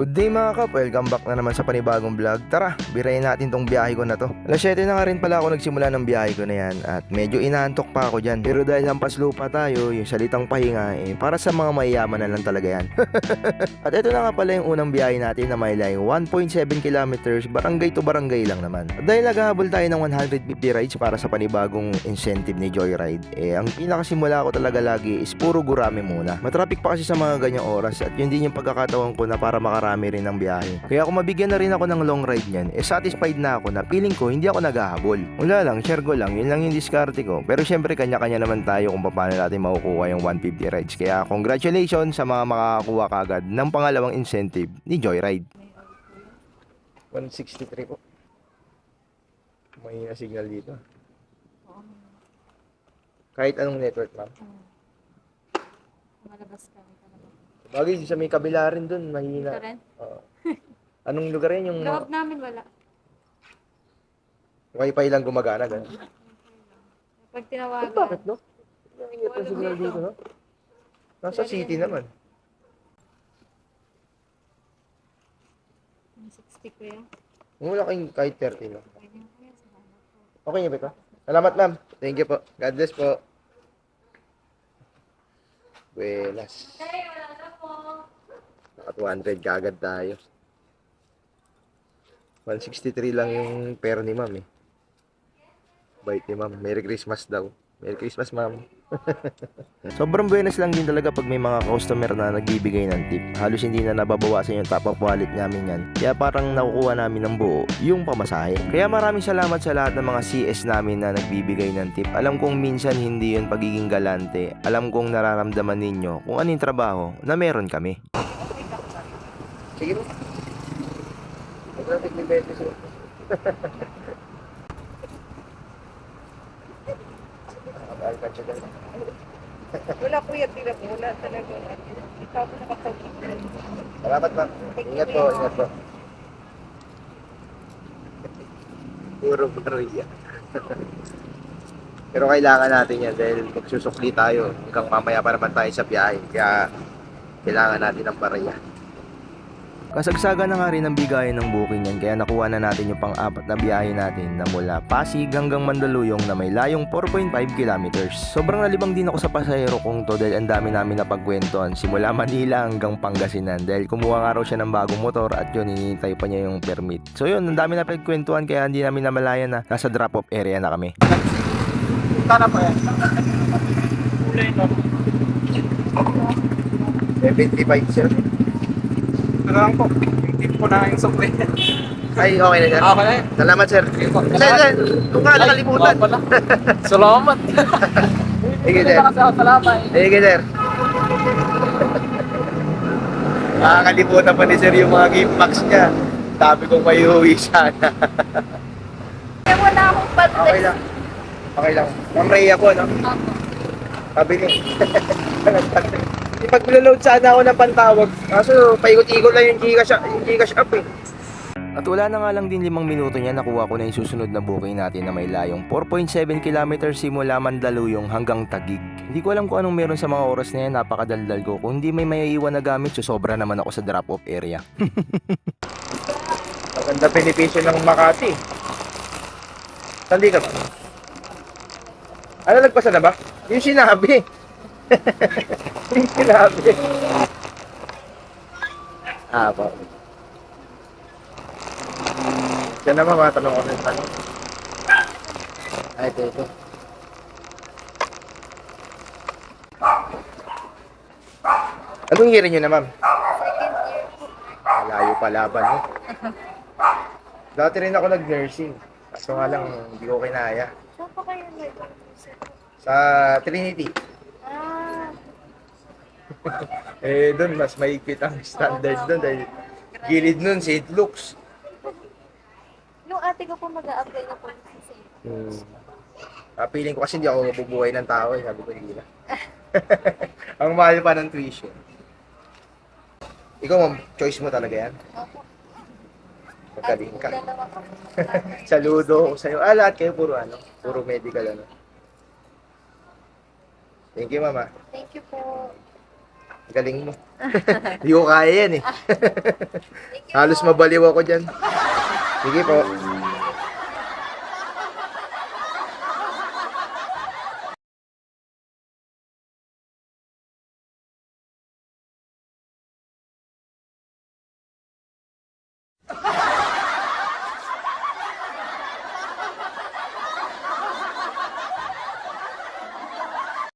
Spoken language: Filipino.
Good day mga kap, welcome back na naman sa panibagong vlog. Tara, birayin natin tong biyahe ko na to. Alas 7 na nga rin pala ako nagsimula ng biyahe ko na yan at medyo inaantok pa ako dyan. Pero dahil hampas lupa tayo, yung salitang pahinga para sa mga mayayaman na lang talaga yan. At ito na nga pala yung unang biyahe natin na may layong 1.7 kilometers, barangay to barangay lang naman. At dahil naghahabol tayo ng 150 rides para sa panibagong incentive ni Joyride, ang pinakasimula ko talaga lagi is puro gurame muna. Matraffic pa kasi sa mga ganyang oras at yun din yung pagkakataon ko na para makarami rin ng biyahe. Kaya kung mabigyan na rin ako ng long ride niyan, satisfied na ako na feeling ko hindi ako naghahabol. Wala lang, share ko lang, yun lang yung diskarte ko. Pero syempre kanya-kanya naman tayo kung paano natin makukuha yung 150 rides. Kaya congratulations sa mga makakakuha kagad ng pangalawang incentive ni Joyride. 163 po. May signal dito. Kahit anong network, ma'am. Malabas kami talaga. Bagay sa may kabila rin dun, mahina. Ito rin? Anong lugar yan? Yung Loob namin wala. Wi-Fi lang gumagana, gano'n. Pag tinawagan. Bakit, no? Nangyayat ang signal dito, no? Nasa city naman. 60 ko yan. Wala kayong kahit 30 lang. Pwede mo kaya sa hanap ko. Okay niyo ba ito? Salamat, ma'am. Thank you po. God bless po. Buenas. Naka 200 kagad tayo. 163 lang yung pera ni ma'am eh. Bait ni ma'am. Merry Christmas daw. Merry Christmas, ma'am. Sobrang buenas lang din talaga pag may mga customer na nagbibigay ng tip. Halos hindi na nababawasan yung top of wallet namin yan. Kaya parang nakukuha namin ng buo yung pamasahe. Kaya maraming salamat sa lahat ng mga CS namin na nagbibigay ng tip. Alam kong minsan hindi yun pagiging galante. Alam kong nararamdaman ninyo kung anong trabaho na meron kami. Sige mo. Wala kuya, tira po. Wala talaga. Ikaw po nakapagod. Salamat, ma'am. Ingat po, ingat po. Puro baruya. Pero kailangan natin yan dahil magsusukli tayo hanggang mamaya pa naman tayo sa biyahe. Kaya kailangan natin ng barya. Kasagsaga na nga rin ang bigayan ng booking yan kaya nakuha na natin yung pang-apat na biyahe natin na mula Pasig hanggang Mandaluyong na may layong 4.5 kilometers. Sobrang nalibang din ako sa pasahero kong to dahil ang dami namin napagkwentuhan simula Manila hanggang Pangasinan dahil kumuha nga raw siya ng bagong motor at yun hinihintay pa niya yung permit. So yun, ang dami napagkwentuhan kaya hindi namin namalayan na nasa drop-off area na kami. Tara po yan. Kulay no. 75 sir. Pero lang po. Yung tip ko na yung sukli. Ay, okay na sir. Okay na yan. Salamat sir. Sir, kung nga nakalimutan. Salamat. Sige sir. Salamat. Sige sir. Nakakalimutan pa ni sir yung mga game packs niya. Sabi kong may uwi sana. Wala akong padres. Okay lang. Okay lang. Ma'am Rhea po, no? Sabi niya. Ipag-load sana ako ng pantawag. Kaso, paikot-ikot lang yung Gcash app eh. At wala na nga lang din 5 minuto niya nakuha ko na yung susunod na booking natin na may layong 4.7 kilometers simula Mandaluyong hanggang Taguig. Hindi ko alam kung anong meron sa mga oras na yan, napakadaldal ko. Kung hindi may maiiwan na gamit, sobra naman ako sa drop-off area. Maganda benepisyo ng Makati. Sandi ka ba? Ano, nagpasa na ba? Yung sinabi. Yung sinabi. Po. Yan naman, matanong ko ng tanong. Ay, ito. Anong year nyo na, ma'am? Malayo pa laban, no? Dati rin ako nag-nursing. Kaso nga lang, hindi ko kinaya. Saan pa kayo Sa Trinity. Ah, Doon mas mahigpit ang standard doon dahil gilid nun, St. Luke's. yung ate ko po mag-a-apply na po sa Feeling ko kasi hindi ako mabubuhay ng tao eh. Sabi ko, hindi na. Ang mahal pa ng tuition. Ikaw, ma'am, choice mo talaga yan. Opo. Magaling ka. Dalawa ko. Saludo ako sa'yo. Lahat kayo puro medical ano. Thank you, mama. Thank you po. Galing mo. Hindi ko kaya yan eh. Thank you Halos po. mabaliw ako dyan. Sige po.